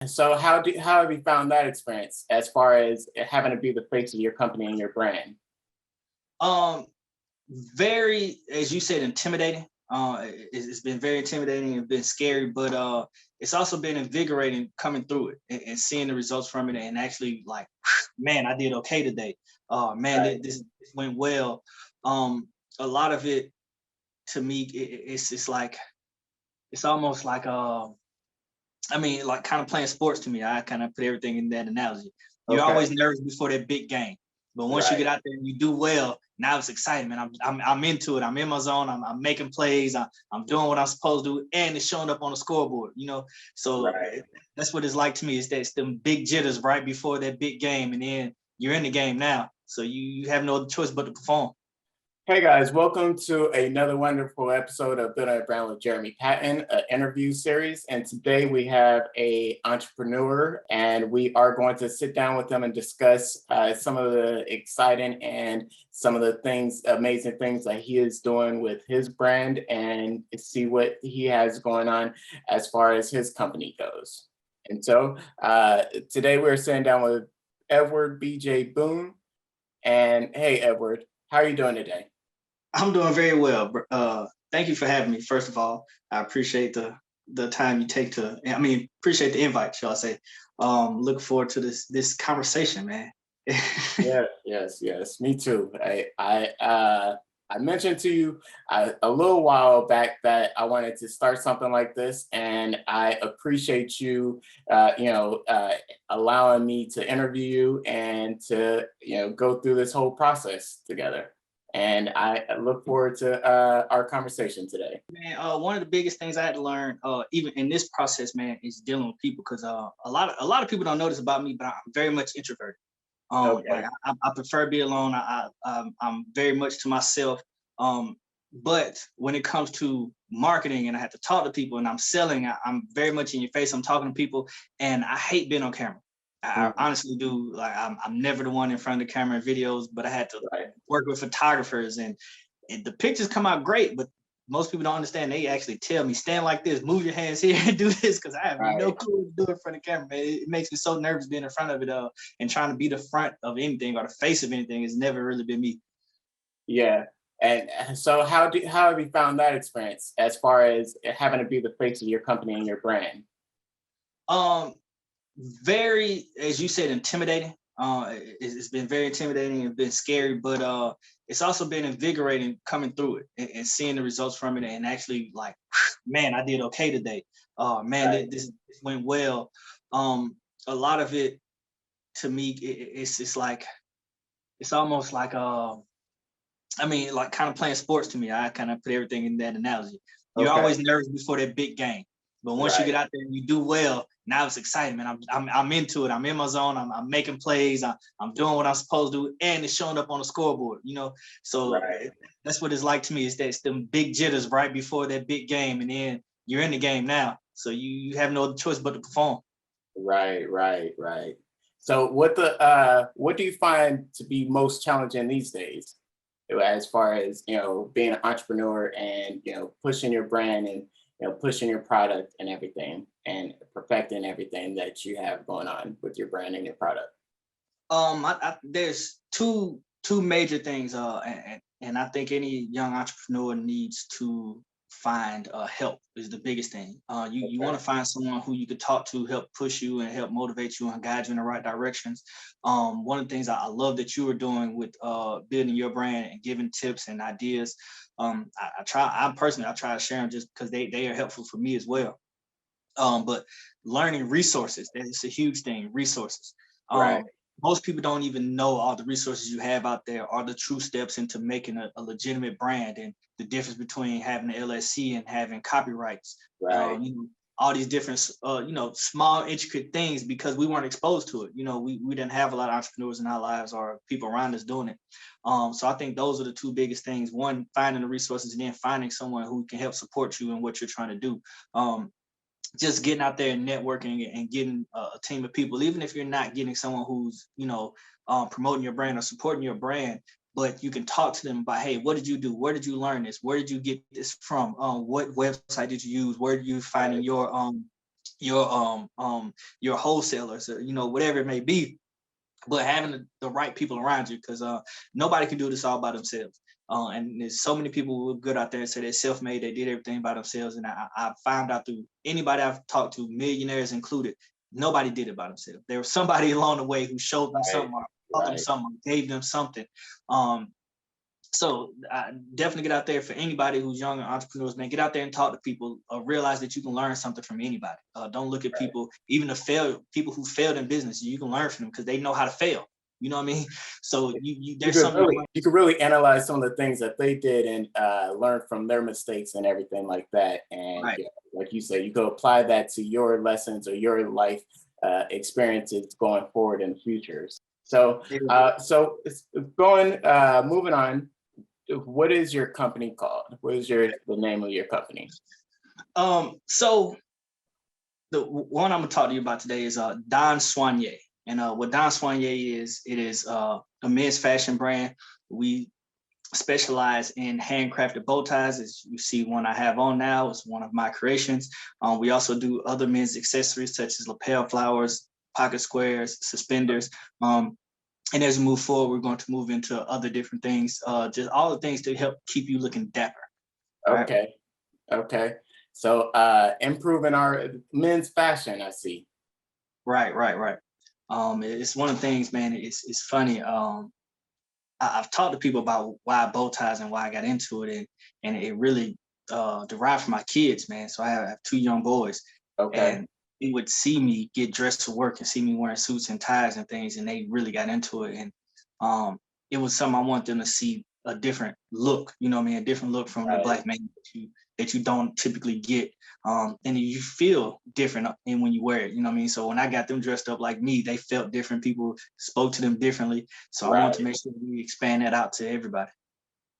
So how have you found that experience as far as having to be the face of your company and your brand? Um, Very, as you said, intimidating. It's been very intimidating and been scary, but it's also been invigorating coming through it and seeing the results from it, and actually like, man, I did okay today. Man, Right. this went well. Um, a lot of it to me, it's like it's almost like I mean, like kind of playing sports to me. I kind of put everything in that analogy. You're Okay. always nervous before that big game, but once you Right. get out there and you do well, now it's exciting, man. I'm into it. I'm in my zone. I'm making plays. I'm doing what I'm supposed to do, and it's showing up on the scoreboard. So Right. that's what it's like to me. It's them big jitters right before that big game, and then you're in the game now. So you have no other choice but to perform. Hey guys, welcome to another wonderful episode of Building a Brand with Jeremy Patton, an interview series. And today we have a entrepreneur, and we are going to sit down with them and discuss some of the exciting and some of the things, amazing things that he is doing with his brand, and see what he has going on as far as his company goes. And so today we're sitting down with Edward BJ Boone. And hey, Edward, how are you doing today? I'm doing very well. Thank you for having me. First of all, I appreciate the time you take to. I mean, appreciate the invite, shall I say? Look forward to this conversation, man. Yeah, yes. Me too. I mentioned to you a little while back that I wanted to start something like this, and I appreciate you, allowing me to interview you and to go through this whole process together. And I look forward to our conversation today. Man, one of the biggest things I had to learn, even in this process, man, is dealing with people. Because a lot of people don't know this about me, but I'm very much introverted. Like Okay. I prefer to be alone. I'm very much to myself. Um, but when it comes to marketing and I have to talk to people and I'm selling, I'm very much in your face. I'm talking to people, and I hate being on camera. I Mhm. honestly do. Like I'm never the one in front of the camera in videos, but I had to Right. work with photographers, and the pictures come out great, but most people don't understand. They actually tell me, stand like this, move your hands here, and do this, because I have no Right. clue what to do in front of the camera, man. It makes me so nervous being in front of it, and trying to be the front of anything or the face of anything has never really been me. Yeah. And so how have you found that experience as far as having to be the face of your company and your brand? Um, Very, as you said, intimidating. It's been very intimidating and been scary, but it's also been invigorating coming through it and seeing the results from it, and actually like, man, I did okay today. Man, Right. this went well. A lot of it to me, it's like it's almost like I mean, like kind of playing sports to me. I kind of put everything in that analogy. You're Okay. always nervous before that big game, but once you Right. get out there and you do well, now it's exciting, man. I'm into it. I'm in my zone. I'm making plays. I'm doing what I'm supposed to do, and it's showing up on the scoreboard. So Right. that's what it's like to me. It's them big jitters right before that big game, and then you're in the game now. So you have no other choice but to perform. Right. So what do you find to be most challenging these days as far as, being an entrepreneur and, pushing your brand and, pushing your product and everything and perfecting everything that you have going on with your brand and your product? There's two major things, and I think any young entrepreneur needs to find help is the biggest thing. You want Okay. to find someone who you could talk to, help push you and help motivate you and guide you in the right directions. One of the things I love that you are doing with building your brand and giving tips and ideas. I try to share them just because they are helpful for me as well. But learning resources, that is a huge thing. Resources. Right. Um, Most people don't even know all the resources you have out there are the true steps into making a legitimate brand, and the difference between having an LSC and having copyrights. Right. All these different, small intricate things, because we weren't exposed to it. We didn't have a lot of entrepreneurs in our lives or people around us doing it. So I think those are the two biggest things: one, finding the resources, and then finding someone who can help support you in what you're trying to do. Just getting out there and networking and getting a team of people, even if you're not getting someone who's promoting your brand or supporting your brand, but you can talk to them about, hey, what did you do, where did you learn this, where did you get this from, what website did you use, where did you finding Right. your your wholesalers, or, whatever it may be, but having the right people around you, because nobody can do this all by themselves. And there's so many people who are good out there and say they're self-made, they did everything by themselves. And I found out through anybody I've talked to, millionaires included, nobody did it by themselves. There was somebody along the way who showed them something, or taught them something, or gave them something. So I definitely get out there for anybody who's young entrepreneurs, man. Get out there and talk to people. Realize that you can learn something from anybody. Don't look at people, even people who failed in business. You can learn from them because they know how to fail. You know what I mean? So there's something you could really analyze some of the things that they did and learn from their mistakes and everything like that. And right. Like you said, you could apply that to your lessons or your life experiences going forward in the futures. So it's moving on. What is your company called? What is the name of your company? So the one I'm gonna talk to you about today is Don Soignier. And what Don Soignier is, it is a men's fashion brand. We specialize in handcrafted bow ties. As you see one I have on now, it's one of my creations. We also do other men's accessories such as lapel flowers, pocket squares, suspenders. And as we move forward, we're going to move into other different things, just all the things to help keep you looking dapper. Okay. Right? Okay. So improving our men's fashion, I see. Right. It's one of the things, man, it's funny. I've talked to people about why bow ties and why I got into it. And it really derived from my kids, man. So I have 2 young boys. Okay. And they would see me get dressed to work and see me wearing suits and ties and things, and they really got into it. And it was something I want them to see a different look, a different look from the Black man that you don't typically get. And you feel different when you wear it, So when I got them dressed up like me, they felt different. People spoke to them differently. So I want to make sure we expand that out to everybody.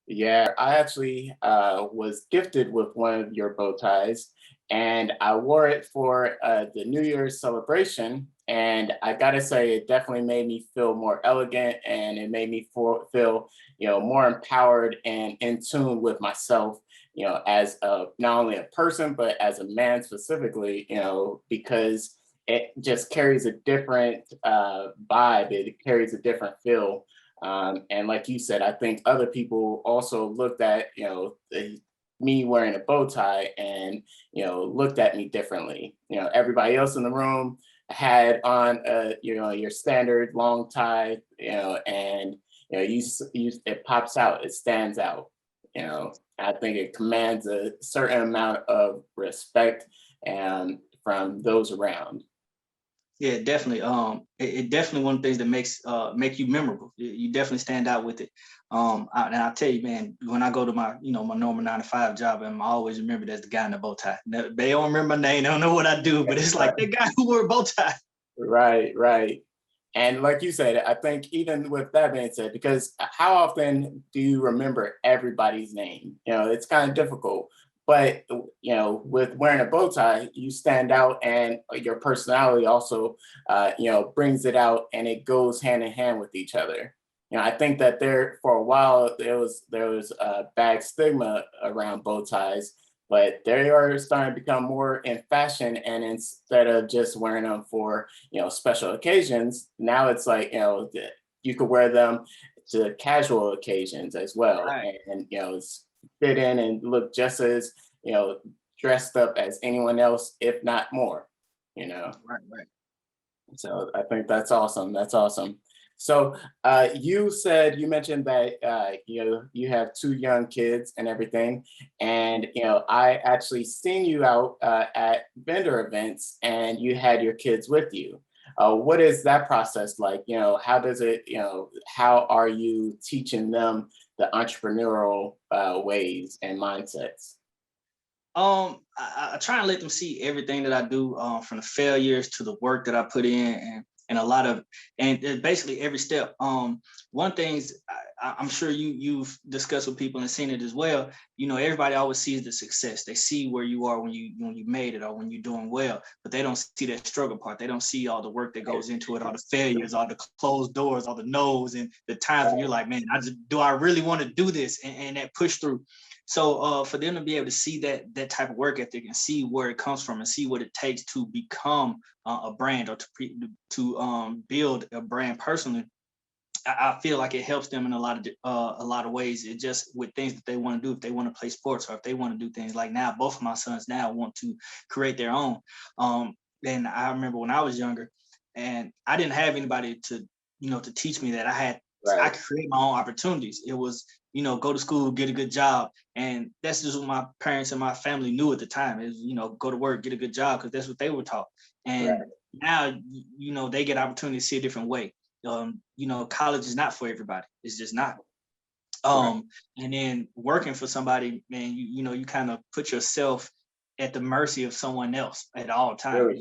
Yeah, I actually was gifted with one of your bow ties, and I wore it for the New Year's celebration. And I gotta say, it definitely made me feel more elegant, and it made me feel, more empowered and in tune with myself, as not only a person but as a man specifically, because it just carries a different vibe. It carries a different feel. And like you said, I think other people also looked at, me wearing a bow tie and, looked at me differently. Everybody else in the room had on, your standard long tie, and, it pops out, it stands out. I think it commands a certain amount of respect and from those around. Yeah, definitely. It definitely one of the things that make you memorable. You definitely stand out with it. And I'll tell you, man, when I go to my my normal 9 to 5 job, I'm always remembered as the guy in the bow tie. They don't remember my name, they don't know what I do, but it's like the guy who wore a bow tie. Right. And like you said, I think even with that being said, because how often do you remember everybody's name? It's kind of difficult. But with wearing a bow tie, you stand out, and your personality also, brings it out, and it goes hand in hand with each other. I think that for a while there was a bad stigma around bow ties, but they are starting to become more in fashion. And instead of just wearing them for special occasions, now it's like you could wear them to casual occasions as well, Right. and fit in and look just as dressed up as anyone else, if not more. Right. So I think that's awesome. That's awesome. So you mentioned that you have 2 young kids and everything, and I actually seen you out at vendor events, and you had your kids with you. What is that process like? How does it? How are you teaching them the entrepreneurial ways and mindsets? I try and let them see everything that I do, from the failures to the work that I put in, and a lot of, and basically every step. One things I'm sure you've discussed with people and seen it as well. You know, everybody always sees the success. They see where you are when you made it or when you're doing well, but they don't see that struggle part. They don't see all the work that goes into it, all the failures, all the closed doors, all the no's, and the times when you're like, man, do I really want to do this? And that push through. So for them to be able to see that type of work ethic and see where it comes from and see what it takes to become a brand or to build a brand personally, I feel like it helps them in a lot of ways. It just with things that they want to do, if they want to play sports or if they want to do things like now, both of my sons now want to create their own. And I remember when I was younger and I didn't have anybody to teach me that. I could create my own opportunities. It was, go to school, get a good job. And that's just what my parents and my family knew at the time is, go to work, get a good job, because that's what they were taught. And now, they get opportunity to see a different way. College is not for everybody. It's just not. And then working for somebody, man, you kind of put yourself at the mercy of someone else at all times.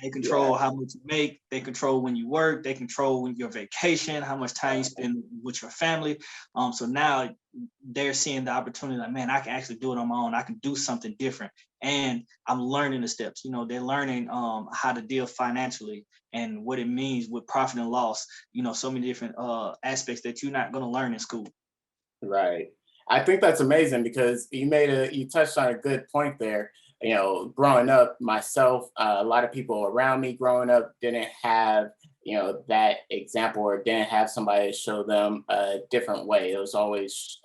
They control how much you make, they control when you work, they control when your vacation, how much time you spend with your family. So now they're seeing the opportunity like, man, I can actually do it on my own. I can do something different. And I'm learning the steps. They're learning how to deal financially and what it means with profit and loss. So many different aspects that you're not going to learn in school. Right. I think that's amazing because you touched on a good point there. Growing up myself, a lot of people around me growing up didn't have, that example or didn't have somebody to show them a different way. It was always,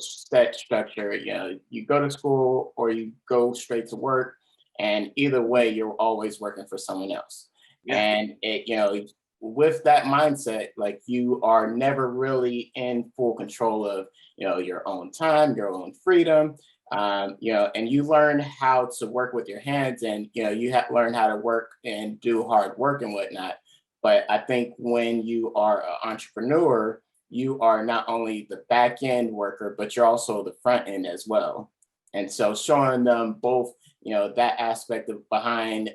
set structure. You go to school or you go straight to work, and either way, you're always working for someone else. Yeah. And with that mindset, like you are never really in full control of, your own time, your own freedom. And you learn how to work with your hands, and you have to learn how to work and do hard work and whatnot. But I think when you are an entrepreneur, you are not only the back end worker, but you're also the front end as well. And so showing them both, that aspect of behind,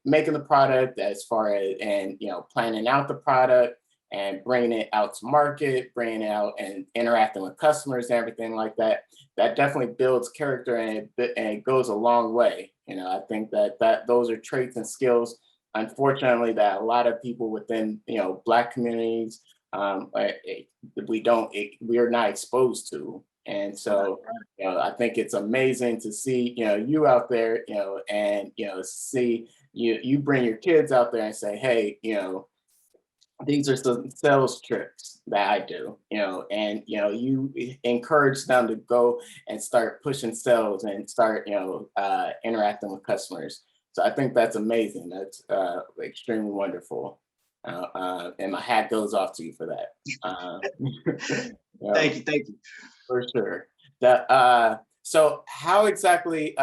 making the product as far as, and, planning out the product and bringing it out to market, bringing it out and interacting with customers and everything like that, that definitely builds character, and it goes a long way. I think that those are traits and skills, unfortunately, that a lot of people within, Black communities, we are not exposed to. And so, I think it's amazing to see, you out there, and, see you bring your kids out there and say, hey, these are some sales tricks that I do, and, you encourage them to go and start pushing sales and start, interacting with customers. So I think that's amazing. That's extremely wonderful. And my hat goes off to you for that. Thank you. For sure. So how exactly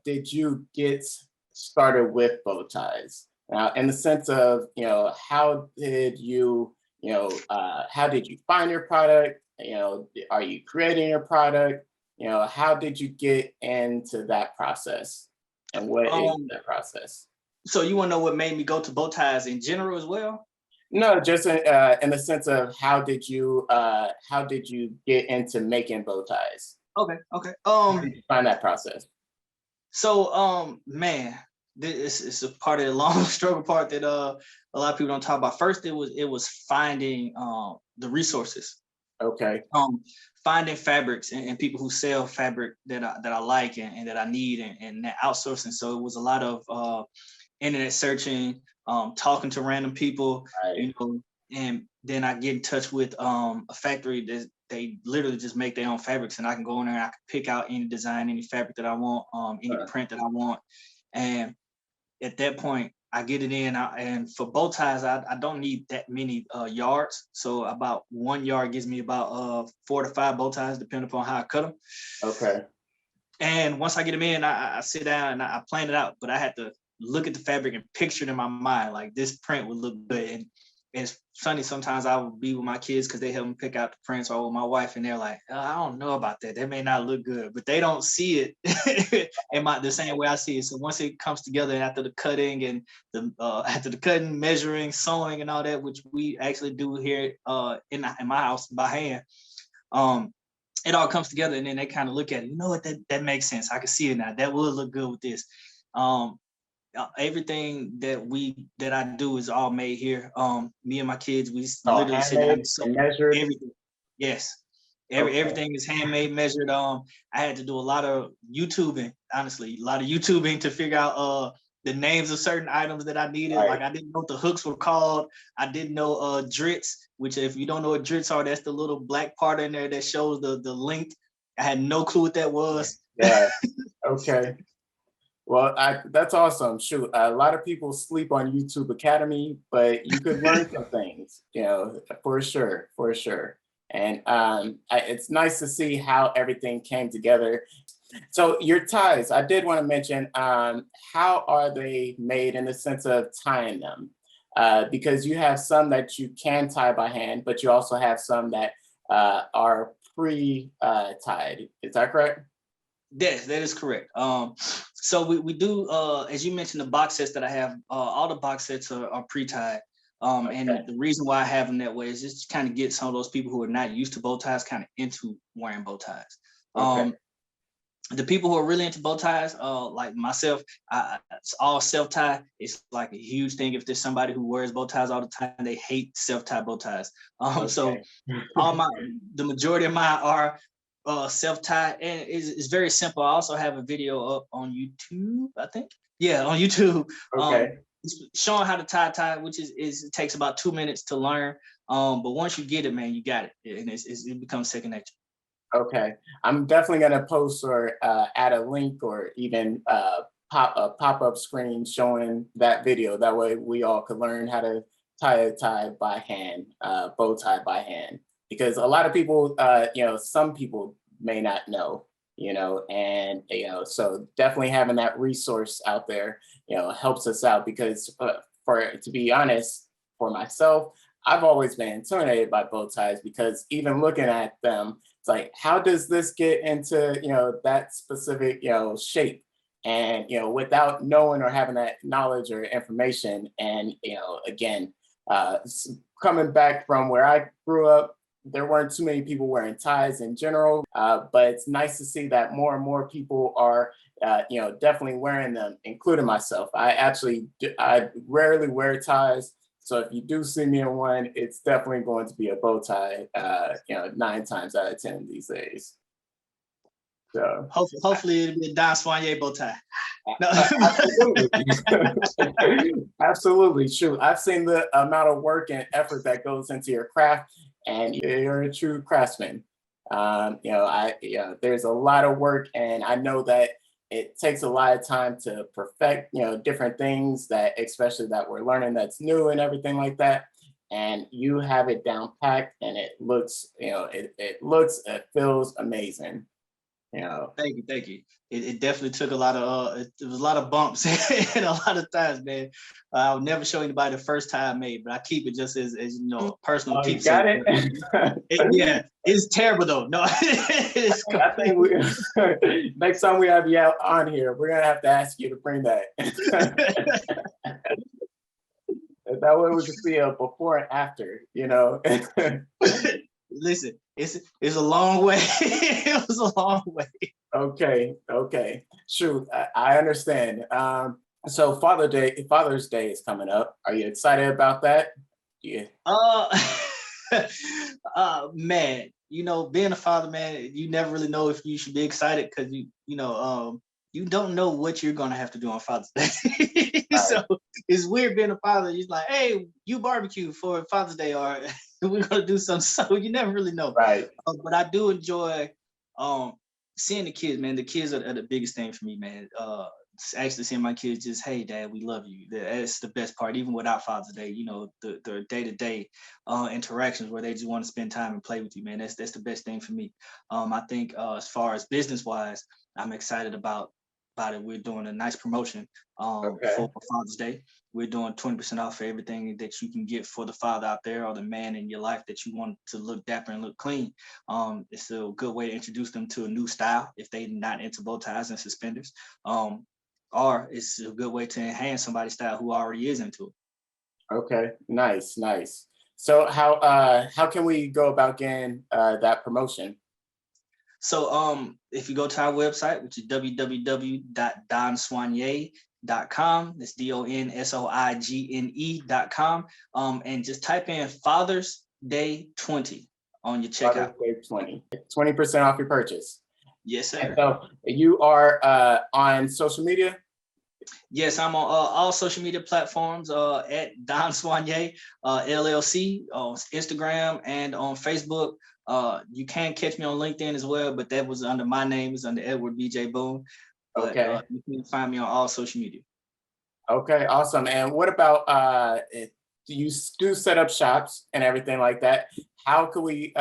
did you get started with bow ties? In the sense of, how did you find your product? Are you creating your product? How did you get into that process? And what is that process? So you want to know what made me go to bow ties in general as well? No, just in the sense of how did you get into making bow ties? Okay. How did you find that process? So man, this is a part of the long struggle part that a lot of people don't talk about. First, it was finding the resources. Okay. Finding fabrics and people who sell fabric that I like and that I need, and that outsourcing. So it was a lot of internet searching, talking to random people, Right. And then I get in touch with a factory that they literally just make their own fabrics, and I can go in there and I can pick out any design, any fabric that I want, any print that I want. And at that point, I get it in, and for bow ties, I don't need that many yards. So about 1 yard gives me about 4 to 5 bow ties, depending upon how I cut them. Okay. And once I get them in, I sit down and I plan it out. But I had to look at the fabric and picture it in my mind, like this print would look good. And it's funny, sometimes I would be with my kids because they help me pick out the prints, or with my wife, and they're like, oh, I don't know about that. That may not look good, but they don't see it the same way I see it. So once it comes together after the cutting and after the cutting, measuring, sewing, and all that, which we actually do here in my house by hand. It all comes together, and then they kind of look at it. You know what? That makes sense. I can see it now. That would look good with this. Everything that I do is all made here. Me and my kids, we Oh, literally sit down handmade and measured. everything. Yes. Okay. Everything is handmade, measured. I had to do a lot of YouTubing, honestly, a lot of YouTubing to figure out the names of certain items that I needed. Right. Like I didn't know what the hooks were called. I didn't know drits, which if you don't know what drits are, that's the little black part in there that shows the length. I had no clue what that was. Yeah. Okay. Well, that's awesome. Shoot, a lot of people sleep on YouTube Academy, but you could learn some things, for sure, for sure. And it's nice to see how everything came together. So your ties, I did want to mention, how are they made in the sense of tying them? Because you have some that you can tie by hand, but you also have some that are pre-tied. Is that correct? Yes, that is correct. So we do, as you mentioned, the box sets that I have, all the box sets are pre-tied. And the reason why I have them that way is just to kind of get some of those people who are not used to bow ties kind of into wearing bow ties. Okay. The people who are really into bow ties, like myself, it's all self-tie. It's like a huge thing. If there's somebody who wears bow ties all the time, they hate self-tie bow ties. So the majority of mine are self-tie, and it's very simple. I also have a video up on YouTube, I think. Yeah, on YouTube. Okay. Showing how to tie, which is it takes about 2 minutes to learn. But once you get it, man, you got it, and it becomes second nature. Okay, I'm definitely gonna post or add a link or even pop-up screen showing that video. That way we all could learn how to tie a tie by hand, bow tie by hand. Because a lot of people, some people may not know, and so definitely having that resource out there, helps us out. Because to be honest, for myself, I've always been intimidated by bow ties because even looking at them, it's like, how does this get into, that specific, shape? And, without knowing or having that knowledge or information. And, again, coming back from where I grew up, there weren't too many people wearing ties in general, but it's nice to see that more and more people are, definitely wearing them, including myself. I rarely wear ties. So if you do see me in one, it's definitely going to be a bow tie, 9 times out of 10 these days. So Hopefully it'll be a Don Soigné bow tie. No. Absolutely. Absolutely. True. I've seen the amount of work and effort that goes into your craft, and you're a true craftsman. There's a lot of work, and I know that it takes a lot of time to perfect, different things that, especially that we're learning that's new and everything like that. And you have it down packed, and it looks, it feels amazing. Thank you. It definitely took a lot of it was a lot of bumps and a lot of times, man. I would never show anybody the first tie I made, but I keep it just as personal Oh, you keepsake. got it? Yeah, it's terrible though. No, it's I think next time we have you out on here, we're gonna have to ask you to bring that. That way we can see a before and after, Listen, it's a long way. It was a long way. Okay. Shoot, I understand. So Father's Day is coming up. Are you excited about that? Yeah. Man, being a father, man, you never really know if you should be excited because you don't know what you're gonna have to do on Father's Day. Right. So it's weird being a father. You're like, hey, you barbecue for Father's Day, or we're gonna do something. So you never really know. Right. But I do enjoy seeing the kids, man. The kids are the biggest thing for me, man. Actually seeing my kids just, hey, Dad, we love you. That's the best part, even without Father's Day. The day-to-day interactions where they just want to spend time and play with you, man. That's the best thing for me. I think as far as business-wise, I'm excited about it. We're doing a nice promotion for Father's Day. We're doing 20% off for everything that you can get for the father out there or the man in your life that you want to look dapper and look clean. It's a good way to introduce them to a new style if they're not into bow ties and suspenders. Or it's a good way to enhance somebody's style who already is into it. Okay, nice. So how can we go about getting that promotion? So if you go to our website, which is www.donsoigne.com, that's DONSOIGNE.com, and just type in Father's Day 20 on your checkout. Father's Day 20% off your purchase. Yes, And sir. so you are on social media? Yes, I'm on all social media platforms at Don Soigne LLC on Instagram and on Facebook. You can catch me on LinkedIn as well, but that was under my name, is under Edward BJ Boone. But Okay. you can find me on all social media. Okay, awesome. And what about you do set up shops and everything like that? How can we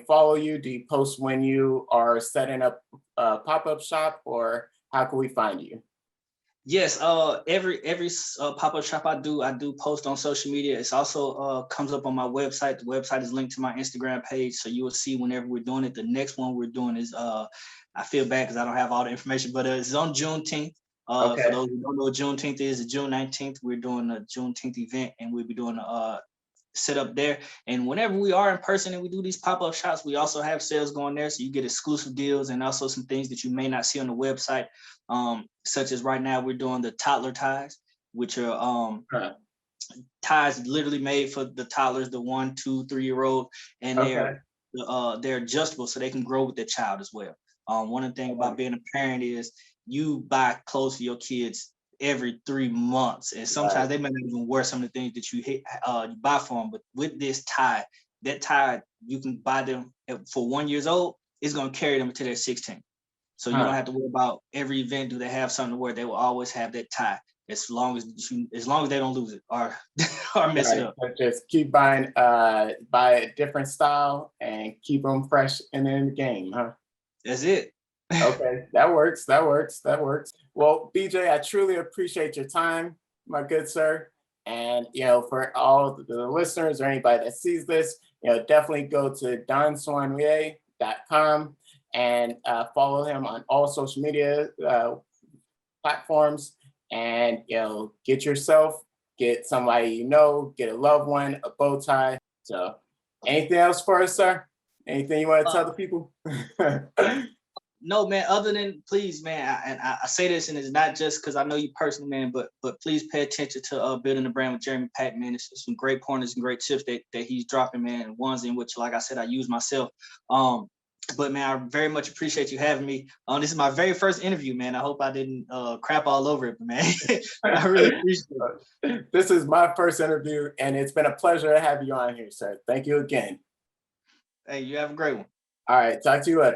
follow you? Do you post when you are setting up a pop-up shop, or how can we find you? Yes, every pop-up shop I do post on social media. It's also comes up on my website. The website is linked to my Instagram page, so you will see whenever we're doing it. The next one we're doing is I feel bad because I don't have all the information, but it's on Juneteenth. For Okay. those who don't know what Juneteenth is, June 19th, we're doing a Juneteenth event, and we'll be doing a set up there. And whenever we are in person and we do these pop-up shops, we also have sales going there, so you get exclusive deals and also some things that you may not see on the website, such as right now we're doing the toddler ties, which are ties literally made for the toddlers, the 1, 2, 3-year-old, and Okay. they're adjustable so they can grow with their child as well. One of the things about being a parent is you buy clothes for your kids every 3 months, and sometimes they may not even wear some of the things that you buy for them. But with this tie, that tie, you can buy them for 1 year old. It's going to carry them until they're 16. So you don't have to worry about every event. Do they have something to wear? They will always have that tie as long as they don't lose it or mess it up. So just keep buying, buy a different style and keep them fresh and in the game, huh? That's it. Okay, that works. That works. That works. Well, BJ, I truly appreciate your time, my good sir. And for all the listeners or anybody that sees this, definitely go to donsoigne.com and follow him on all social media platforms. And get yourself, get somebody get a loved one, a bow tie. So, anything else for us, sir? Anything you want to tell the people? No, man, other than please, man, I say this, and it's not just because I know you personally, man, but please pay attention to Building the Brand with Jeremy Patton, man. It's some great pointers and great tips that he's dropping, man, and ones in which, like I said, I use myself. But man, I very much appreciate you having me. This is my very first interview, man. I hope I didn't crap all over it, man. I really appreciate it. This is my first interview, and it's been a pleasure to have you on here, sir. Thank you again. Hey, you have a great one. All right, talk to you later.